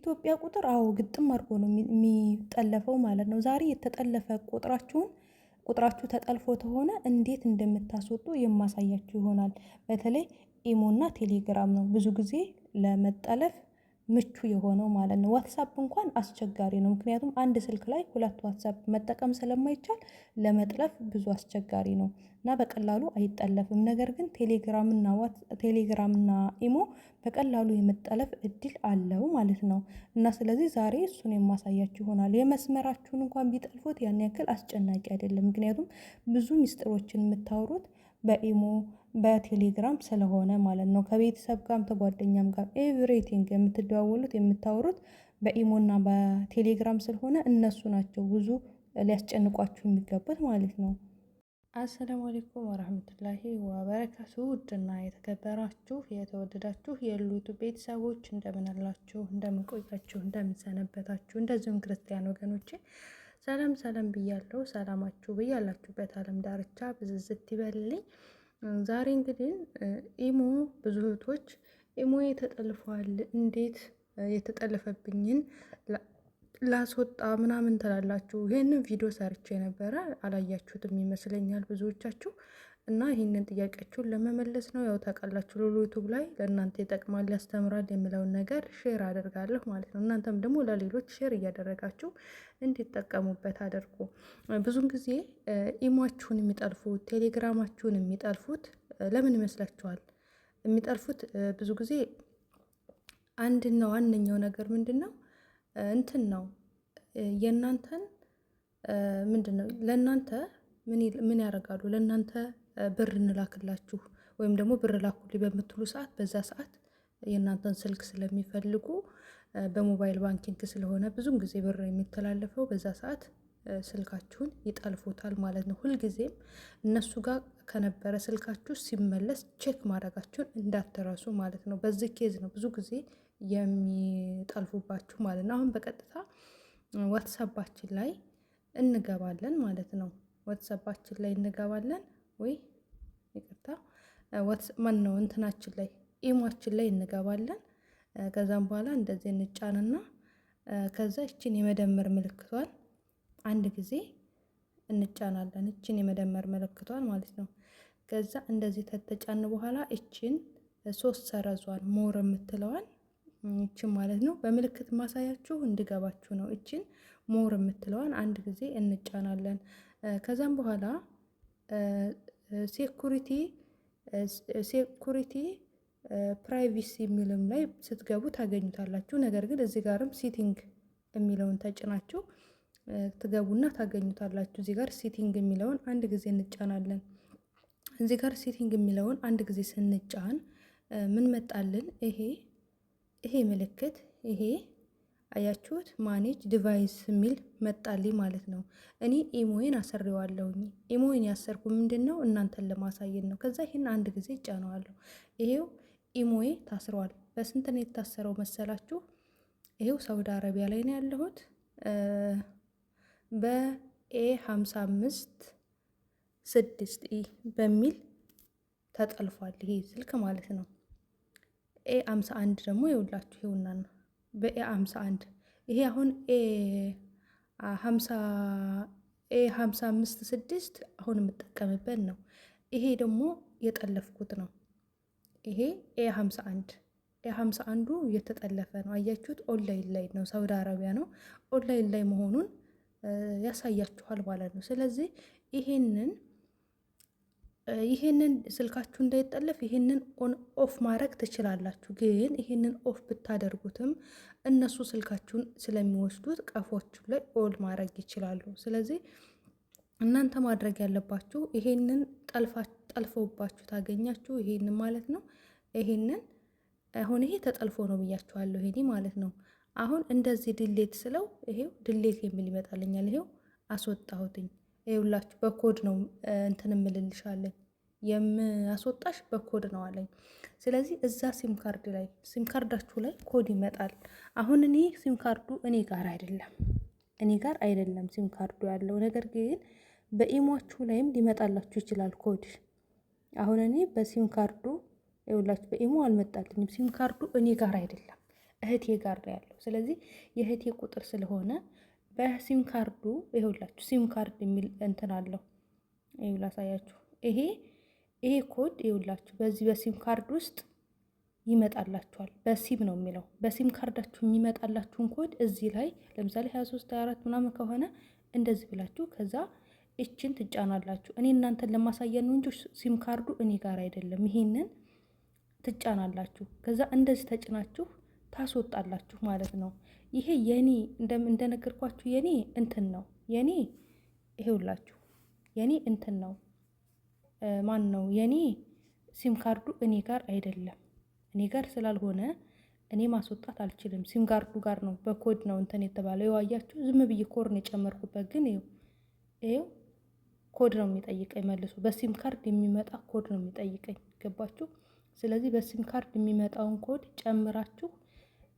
የኢትዮጵያ ቁጥር አዎ ግጥም አድርጎ ነው የሚጠለፈው ማለት ነው። ዛሬ የተጠለፈ ቁጥራችሁ ተጠልፎ ከሆነ እንዴት እንደምታስወጡ የማሳያችሁ ይሆናል። በተለይ ኢሞና ቴሌግራም ነው ብዙ ጊዜ ለመጠለፍ ምቹ የሆነው ማለት ነው። ዋትሳፕ እንኳን አስቸጋሪ ነው። ምክንያቱም አንድ ስልክ ላይ ሁለት ዋትሳፕ መጠቀም ስለማይቻል ለመጥለፍ ብዙ አስቸጋሪ ነው እና በቀላሉ አይጠለፍም። ነገር ግን ቴሌግራም እና ኢሞ በቀላሉ የመጠለፍ እድል አለው ማለት ነው። እና ስለዚህ ዛሬ እሱን የማሳያችሁ ይሆናል። የመስመራችሁን እንኳን ቢጠልፉት ያን ያክል አስጨናቂ አይደለም። ምክንያቱም ብዙ ሚስጥሮችን የምታወሩት በኢሞ በቴሌግራም ስለሆነ ማለት ነው። ከቤተሰብ ጋርም ከጓደኛም ጋር ኤቭሪቲንግ የምትደዋወሉት የምታወሩት በኢሞና በቴሌግራም ስለሆነ እነሱ ናቸው ብዙ ሊያስጨንቋችሁ የሚገቡት ማለት ነው። አሰላሙ አለይኩም ወራህመቱላሂ ወበረካቱ። ውድና የተከበራችሁ የተወደዳችሁ የሉቱ ቤተሰቦች እንደምን አላችሁ? እንደምን ቆያችሁ? እንደምን ሰነበታችሁ? እንደዚሁም ክርስቲያን ወገኖቼ ሰላም ሰላም ብያለሁ። ሰላማችሁ ብያላችሁበት ዓለም ዳርቻ ብዝዝት ይበልልኝ። ዛሬ እንግዲህ ኢሞ ብዙ እህቶች ኢሞ ተጠልፏል፣ እንዴት የተጠለፈብኝን ላስወጣ ምናምን ትላላችሁ። ይሄንን ቪዲዮ ሰርቼ ነበረ አላያችሁትም ይመስለኛል ብዙዎቻችሁ እና ይሄንን ጥያቄያችሁን ለመመለስ ነው። ያው ታውቃላችሁ ዩቲዩብ ላይ ለእናንተ ይጠቅማል ያስተምራል የሚለውን ነገር ሼር አደርጋለሁ ማለት ነው። እናንተም ደግሞ ለሌሎች ሼር እያደረጋችሁ እንዲጠቀሙበት አድርጉ። ብዙን ጊዜ ኢሟችሁን የሚጠልፉት ቴሌግራማችሁን የሚጠልፉት ለምን ይመስላችኋል? የሚጠልፉት ብዙ ጊዜ አንድና ዋነኛው ነገር ምንድነው? እንትን ነው የእናንተን ምንድነው ለእናንተ ምን ያደርጋሉ? ለእናንተ ብር እንላክላችሁ ወይም ደግሞ ብር ላኩልኝ በምትሉ ሰዓት በዛ ሰዓት የእናንተን ስልክ ስለሚፈልጉ በሞባይል ባንኪንግ ስለሆነ ብዙም ጊዜ ብር የሚተላለፈው በዛ ሰዓት ስልካችሁን ይጠልፉታል ማለት ነው። ሁልጊዜም እነሱ ጋር ከነበረ ስልካችሁ ሲመለስ ቼክ ማድረጋችሁን እንዳትረሱ ማለት ነው። በዚህ ኬዝ ነው ብዙ ጊዜ የሚጠልፉባችሁ ማለት ነው። አሁን በቀጥታ ዋትሳፓችን ላይ እንገባለን ማለት ነው። ዋትሳፓችን ላይ እንገባለን ወይ ይቅርታ ማን ነው እንትናችን ላይ ኢሟችን ላይ እንገባለን። ከዛም በኋላ እንደዚህ እንጫንና ከዛ እቺን የመደመር ምልክቷን አንድ ጊዜ እንጫናለን። እቺን የመደመር ምልክቷን ማለት ነው። ከዛ እንደዚህ ተተጫን በኋላ እቺን 3 ሰረዟን ሞር የምትለዋን እቺን ማለት ነው በምልክት ማሳያችሁ እንድገባችሁ ነው። እቺን ሞር የምትለዋን አንድ ጊዜ እንጫናለን። ከዛም በኋላ ሴኩሪቲ ፕራይቬሲ የሚልም ላይ ስትገቡ ታገኙታላችሁ። ነገር ግን እዚህ ጋርም ሴቲንግ የሚለውን ተጭናችሁ ትገቡና ታገኙታላችሁ። እዚህ ጋር ሴቲንግ የሚለውን አንድ ጊዜ እንጫናለን። እዚህ ጋር ሴቲንግ የሚለውን አንድ ጊዜ ስንጫን ምን መጣልን? ይሄ ምልክት ይሄ አያችሁት? ማኔጅ ዲቫይስ የሚል መጣልኝ ማለት ነው። እኔ ኢሞዬን አሰሬዋለሁኝ። ኢሞዬን ያሰርኩ ምንድነው እናንተን ለማሳየት ነው። ከዛ ይሄን አንድ ጊዜ ጫነዋለሁ። ይሄው ኢሞዬ ታስሯል። በስንት ነው የታሰረው መሰላችሁ? ይሄው ሳውዲ አረቢያ ላይ ነው ያለሁት። በኤ55 6 በሚል ተጠልፏል ይሄ ስልክ ማለት ነው። ኤ51 ደግሞ ይውላችሁ ይውና ነው በኤ51 ይሄ አሁን ኤ55 6 አሁን የምጠቀምበት ነው። ይሄ ደግሞ የጠለፍኩት ነው። ይሄ ኤ51ዱ እየተጠለፈ ነው። አያችሁት? ኦንላይን ላይ ነው፣ ሳውዲ አረቢያ ነው። ኦንላይን ላይ መሆኑን ያሳያችኋል ማለት ነው። ስለዚህ ይሄንን ስልካችሁ እንዳይጠለፍ ይሄንን ኦን ኦፍ ማድረግ ትችላላችሁ። ግን ይሄንን ኦፍ ብታደርጉትም እነሱ ስልካችሁን ስለሚወስዱት ቀፎቹ ላይ ኦል ማድረግ ይችላሉ። ስለዚህ እናንተ ማድረግ ያለባችሁ ይሄንን ጠልፈውባችሁ ታገኛችሁ ይሄንን ማለት ነው። ይሄንን አሁን ይሄ ተጠልፎ ነው ብያችኋለሁ። ይሄ ማለት ነው። አሁን እንደዚህ ድሌት ስለው ይሄው ድሌት የሚል ይመጣልኛል። ይሄው አስወጣሁትኝ። ይኸውላችሁ በኮድ ነው እንትን እምልልሻለኝ የማስወጣሽ በኮድ ነው አለኝ። ስለዚህ እዛ ሲም ካርዳችሁ ላይ ኮድ ይመጣል። አሁን እኔ ሲም ካርዱ እኔ ጋር አይደለም ሲም ካርዱ ያለው። ነገር ግን በኢሟችሁ ላይም ሊመጣላችሁ ይችላል ኮድ። አሁን እኔ በሲም ካርዱ ይኸውላችሁ በኢሞ አልመጣልኝም። ሲም ካርዱ እኔ ጋር አይደለም፣ እህቴ ጋር ነው ያለው። ስለዚህ የእህቴ ቁጥር ስለሆነ በሲም ካርዱ ይኸውላችሁ፣ ሲም ካርድ የሚል እንትን አለው። ይኸው ላሳያችሁ። ይሄ ኮድ ይኸውላችሁ በዚህ በሲም ካርድ ውስጥ ይመጣላችኋል። በሲም ነው የሚለው። በሲም ካርዳችሁ የሚመጣላችሁን ኮድ እዚህ ላይ ለምሳሌ 23 24 ምናምን ከሆነ እንደዚህ ብላችሁ ከዛ እችን ትጫናላችሁ። እኔ እናንተን ለማሳያ ነው እንጂ ሲም ካርዱ እኔ ጋር አይደለም። ይሄንን ትጫናላችሁ። ከዛ እንደዚህ ተጭናችሁ ታስወጣላችሁ ማለት ነው። ይሄ የኔ እንደነገርኳችሁ የኔ እንትን ነው። የኔ ይሄውላችሁ የኔ እንትን ነው። ማን ነው የኔ ሲም ካርዱ እኔ ጋር አይደለም። እኔ ጋር ስላልሆነ እኔ ማስወጣት አልችልም። ሲም ካርዱ ጋር ነው በኮድ ነው እንትን የተባለው። የዋያችሁ ዝም ብዬ ኮርን የጨመርኩበት ግን ይኸው ኮድ ነው የሚጠይቀኝ መልሶ። በሲም ካርድ የሚመጣ ኮድ ነው የሚጠይቀኝ። ገባችሁ? ስለዚህ በሲም ካርድ የሚመጣውን ኮድ ጨምራችሁ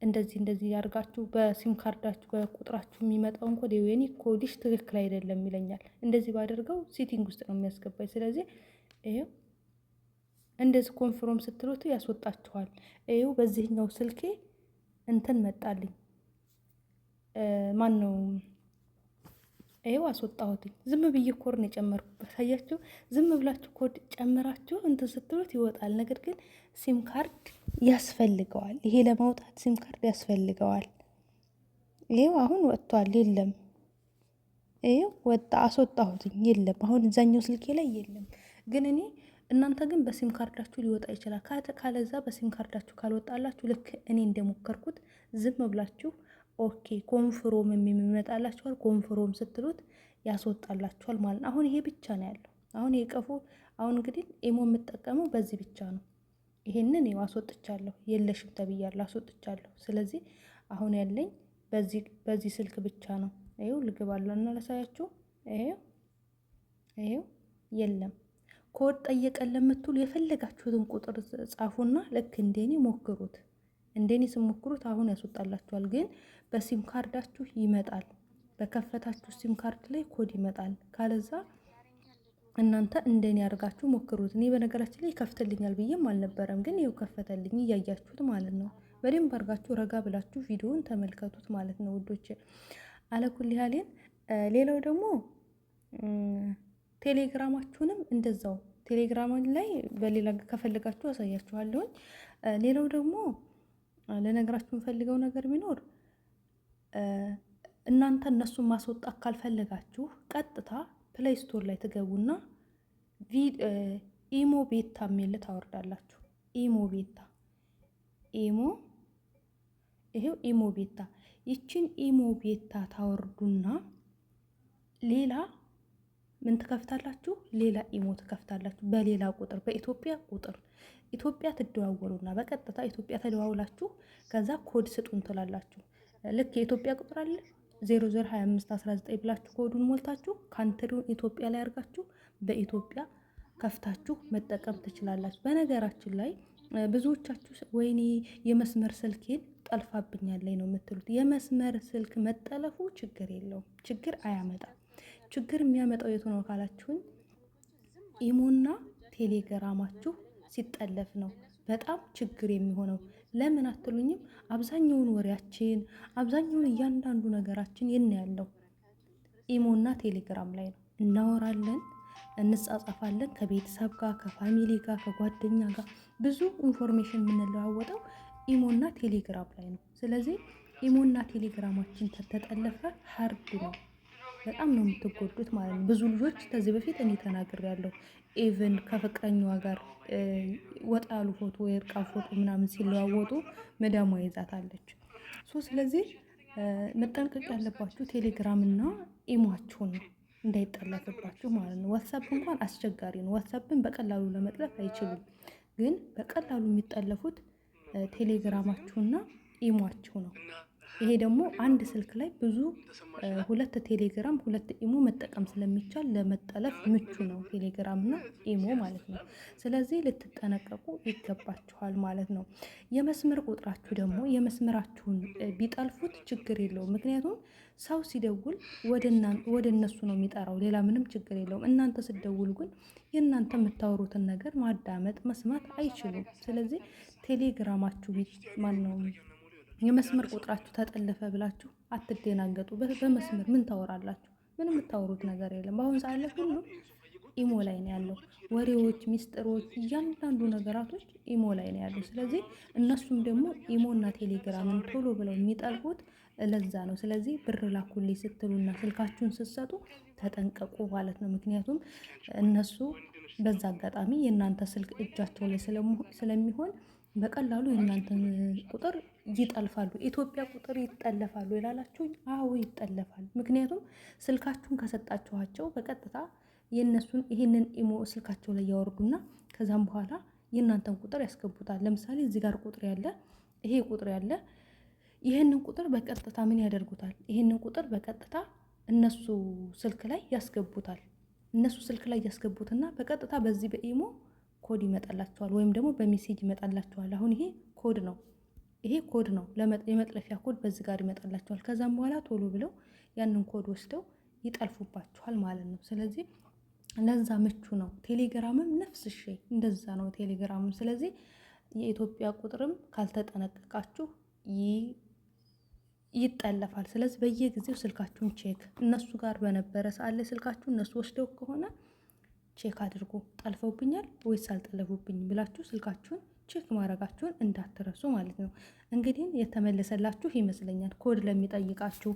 እንደዚህ ያርጋችሁ በሲም ካርዳችሁ በቁጥራችሁ የሚመጣውን ኮድ የኔ ኮድሽ ትክክል አይደለም ይለኛል። እንደዚህ ባደርገው ሴቲንግ ውስጥ ነው የሚያስገባኝ። ስለዚህ ይኸው እንደዚህ ኮንፍርም ስትሉት ያስወጣችኋል። ይኸው በዚህኛው ስልኬ እንትን መጣልኝ። ማን ነው ይኸው አስወጣሁትኝ። ዝም ብዬ ኮርን የጨመርኩበት አያችሁ። ዝም ብላችሁ ኮድ ጨምራችሁ እንትን ስትሉት ይወጣል። ነገር ግን ሲም ካርድ ያስፈልገዋል። ይሄ ለማውጣት ሲም ካርድ ያስፈልገዋል። ይኸው አሁን ወጥቷል። የለም ይኸው ወጣ፣ አስወጣሁትኝ። የለም አሁን እዛኛው ስልኬ ላይ የለም። ግን እናንተ ግን በሲም ካርዳችሁ ሊወጣ ይችላል። ካለዛ በሲም ካርዳችሁ ካልወጣላችሁ ልክ እኔ እንደሞከርኩት ዝም ብላችሁ ኦኬ ኮንፍሮም የሚመጣላችኋል። ኮንፍሮም ስትሉት ያስወጣላችኋል ማለት ነው። አሁን ይሄ ብቻ ነው ያለው። አሁን ይሄ ቀፎ አሁን እንግዲህ ኢሞ የምጠቀመው በዚህ ብቻ ነው። ይሄንን ይኸው አስወጥቻለሁ። የለሽም ተብያለሁ፣ አስወጥቻለሁ። ስለዚህ አሁን ያለኝ በዚህ ስልክ ብቻ ነው። ይኸው ልግባለሁ እና ላሳያችሁ። ይኸው የለም። ኮድ ጠየቀን ለምትሉ የፈለጋችሁትን ቁጥር ጻፉና ልክ እንደኔ ሞክሩት። እንደኔ ስሞክሩት አሁን ያስወጣላችኋል። ግን በሲም ካርዳችሁ ይመጣል። በከፈታችሁ ሲም ካርድ ላይ ኮድ ይመጣል። ካለዛ እናንተ እንደኔ አድርጋችሁ ሞክሩት። እኔ በነገራችን ላይ ይከፍትልኛል ብዬም አልነበረም፣ ግን ይኸው ከፈተልኝ። እያያችሁት ማለት ነው። በደንብ አድርጋችሁ ረጋ ብላችሁ ቪዲዮውን ተመልከቱት ማለት ነው ውዶች። አለኩል ያሌን ሌላው ደግሞ ቴሌግራማችሁንም እንደዛው ቴሌግራም ላይ በሌላ ከፈለጋችሁ አሳያችኋለሁኝ። ሌላው ደግሞ ለነገራችሁ የምፈልገው ነገር ቢኖር እናንተ እነሱን ማስወጣት ካልፈለጋችሁ ቀጥታ ፕሌይ ስቶር ላይ ትገቡና ኢሞ ቤታ የሚል ታወርዳላችሁ። ይሄው ኢሞ ቤታ። ይችን ኢሞ ቤታ ታወርዱና ሌላ ምን ትከፍታላችሁ? ሌላ ኢሞ ትከፍታላችሁ። በሌላ ቁጥር በኢትዮጵያ ቁጥር ኢትዮጵያ ትደዋወሉና በቀጥታ ኢትዮጵያ ተደዋውላችሁ ከዛ ኮድ ስጡን ትላላችሁ። ልክ የኢትዮጵያ ቁጥር አለ 002519 ብላችሁ ኮዱን ሞልታችሁ ካንትሪውን ኢትዮጵያ ላይ አድርጋችሁ በኢትዮጵያ ከፍታችሁ መጠቀም ትችላላችሁ። በነገራችን ላይ ብዙዎቻችሁ ወይኔ የመስመር ስልኬን ጠልፋብኛል ላይ ነው የምትሉት። የመስመር ስልክ መጠለፉ ችግር የለውም፣ ችግር አያመጣም። ችግር የሚያመጣው የቱ ነው ካላችሁን፣ ኢሞና ቴሌግራማችሁ ሲጠለፍ ነው በጣም ችግር የሚሆነው። ለምን አትሉኝም? አብዛኛውን ወሬያችን አብዛኛውን እያንዳንዱ ነገራችን የት ነው ያለው? ኢሞና ቴሌግራም ላይ ነው። እናወራለን፣ እንጻጻፋለን፣ ከቤተሰብ ጋር፣ ከፋሚሊ ጋር፣ ከጓደኛ ጋር ብዙ ኢንፎርሜሽን የምንለዋወጠው ኢሞና ቴሌግራም ላይ ነው። ስለዚህ ኢሞና ቴሌግራማችን ተጠለፈ ሀርድ ነው፣ በጣም ነው የምትጎዱት ማለት ነው። ብዙ ልጆች ከዚህ በፊት እኔ ተናግሬያለሁ። ኢቭን ከፍቅረኛዋ ጋር ወጣ ያሉ ፎቶ ወይ እርቃን ፎቶ ምናምን ሲለዋወጡ መዳሟ ይዛታለች። ስለዚህ መጠንቀቅ ያለባችሁ ቴሌግራም እና ኢሟችሁን ነው እንዳይጠለፍባችሁ ማለት ነው። ዋትሳፕ እንኳን አስቸጋሪ ነው። ዋትሳፕን በቀላሉ ለመጥለፍ አይችሉም፣ ግን በቀላሉ የሚጠለፉት ቴሌግራማችሁና ኢሟችሁ ነው። ይሄ ደግሞ አንድ ስልክ ላይ ብዙ 2 ቴሌግራም 2 ኢሞ መጠቀም ስለሚቻል ለመጠለፍ ምቹ ነው፣ ቴሌግራም እና ኢሞ ማለት ነው። ስለዚህ ልትጠነቀቁ ይገባችኋል ማለት ነው። የመስመር ቁጥራችሁ ደግሞ የመስመራችሁን ቢጠልፉት ችግር የለውም። ምክንያቱም ሰው ሲደውል ወደ እነሱ ነው የሚጠራው፣ ሌላ ምንም ችግር የለውም። እናንተ ስትደውሉ ግን የእናንተ የምታወሩትን ነገር ማዳመጥ መስማት አይችሉም። ስለዚህ ቴሌግራማችሁ ማን ነው የመስመር ቁጥራችሁ ተጠለፈ ብላችሁ አትደናገጡ። በመስመር ምን ታወራላችሁ? ምንም የምታወሩት ነገር የለም። በአሁን ሰዓት ላይ ሁሉም ኢሞ ላይ ነው ያለው። ወሬዎች፣ ሚስጥሮች፣ እያንዳንዱ ነገራቶች ኢሞ ላይ ነው ያለው። ስለዚህ እነሱም ደግሞ ኢሞና ቴሌግራምን ቶሎ ብለው የሚጠልፉት ለዛ ነው። ስለዚህ ብር ላኩልኝ ስትሉና ስልካችሁን ስትሰጡ ተጠንቀቁ ማለት ነው። ምክንያቱም እነሱ በዛ አጋጣሚ የእናንተ ስልክ እጃቸው ላይ ስለሚሆን በቀላሉ የእናንተን ቁጥር ይጠልፋሉ። ኢትዮጵያ ቁጥር ይጠለፋሉ ይላላችሁ? አዎ ይጠለፋል። ምክንያቱም ስልካችሁን ከሰጣችኋቸው በቀጥታ የእነሱን ይሄንን ኢሞ ስልካቸው ላይ ያወርዱና ከዛም በኋላ የእናንተን ቁጥር ያስገቡታል። ለምሳሌ እዚህ ጋር ቁጥር ያለ ይሄ ቁጥር ያለ ይህንን ቁጥር በቀጥታ ምን ያደርጉታል? ይህንን ቁጥር በቀጥታ እነሱ ስልክ ላይ ያስገቡታል። እነሱ ስልክ ላይ ያስገቡትና በቀጥታ በዚህ በኢሞ ኮድ ይመጣላቸዋል፣ ወይም ደግሞ በሜሴጅ ይመጣላቸዋል። አሁን ይሄ ኮድ ነው፣ ይሄ ኮድ ነው፣ የመጥለፊያ ኮድ በዚህ ጋር ይመጣላቸዋል። ከዛም በኋላ ቶሎ ብለው ያንን ኮድ ወስደው ይጠልፉባቸዋል ማለት ነው። ስለዚህ ለዛ ምቹ ነው። ቴሌግራምም ነፍስ እንደዛ ነው ቴሌግራምም። ስለዚህ የኢትዮጵያ ቁጥርም ካልተጠነቀቃችሁ ይጠለፋል። ስለዚህ በየጊዜው ስልካችሁን ቼክ፣ እነሱ ጋር በነበረ ሰዓት ላይ ስልካችሁ እነሱ ወስደው ከሆነ ቼክ አድርጎ ጠልፈውብኛል ወይስ አልጠለፉብኝ ብላችሁ ስልካችሁን ቼክ ማድረጋችሁን እንዳትረሱ ማለት ነው። እንግዲህ የተመለሰላችሁ ይመስለኛል። ኮድ ለሚጠይቃችሁ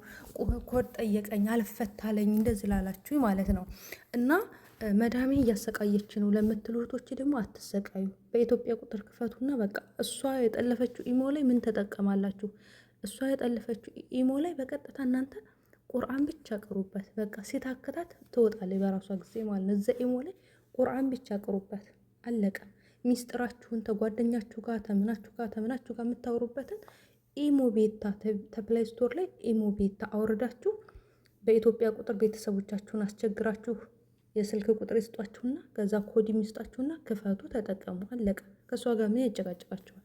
ኮድ ጠየቀኝ አልፈታለኝ እንደዚህ ላላችሁ ማለት ነው። እና መዳሜ እያሰቃየች ነው ለምትሉ እህቶች ደግሞ አትሰቃዩ። በኢትዮጵያ ቁጥር ክፈቱና በቃ እሷ የጠለፈችው ኢሞ ላይ ምን ተጠቀማላችሁ? እሷ የጠለፈችው ኢሞ ላይ በቀጥታ እናንተ ቁርአን ብቻ ቅሩበት። በቃ ሲታክታት ትወጣለች በራሷ ጊዜ ማለት ነው። እዛ ኢሞ ላይ ቁርአን ብቻ ቅሩበት፣ አለቀ። ሚስጥራችሁን ተጓደኛችሁ ጋር ተምናችሁ ጋር የምታወሩበትን ኢሞ ቤታ ተፕላይ ስቶር ላይ ኢሞ ቤታ አውርዳችሁ በኢትዮጵያ ቁጥር ቤተሰቦቻችሁን አስቸግራችሁ የስልክ ቁጥር ይስጧችሁና ከዛ ኮድ የሚስጣችሁና ክፈቱ፣ ተጠቀሙ፣ አለቀ። ከእሷ ጋር ምን ያጨቃጭቃችኋል?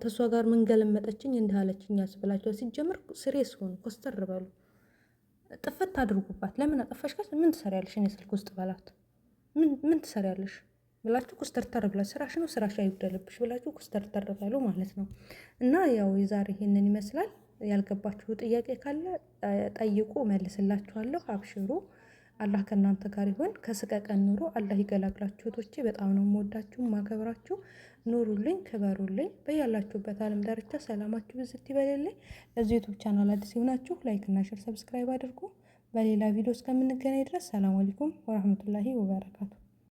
ተሷ ጋር ምን ገለመጠችኝ እንዳለችኝ ያስብላችሁ። ሲጀምር ስሬስ ሆኑ፣ ኮስተር በሉ፣ ጥፍት አድርጉባት። ለምን አጠፋሽ ካስ ምን ትሰሪያለሽ? እኔ ስልክ ውስጥ በላት ምን ትሰሪያለሽ ብላችሁ ኩስተርተር ብላ ስራሽ ነው ስራሽ አይደለብሽ ብላችሁ ኩስተርተር በሉ ማለት ነው። እና ያው የዛሬ ይሄንን ይመስላል። ያልገባችሁ ጥያቄ ካለ ጠይቁ፣ መልስላችኋለሁ። አብሽሩ። አላህ ከእናንተ ጋር ይሆን። ከስቀቀን ኑሮ አላህ ይገላግላችሁ። እህቶቼ በጣም ነው የምወዳችሁ ማከብራችሁ። ኑሩልኝ፣ ክበሩልኝ። በያላችሁበት ዓለም ዳርቻ ሰላማችሁ ብዝት ይበልልኝ። ለዚህ ዩቲዩብ ቻናል አዲስ የሆናችሁ ላይክ እና ሼር፣ ሰብስክራይብ አድርጉ። በሌላ ቪዲዮ እስከምንገናኝ ድረስ ሰላም አለይኩም ወራህመቱላሂ ወበረካቱ።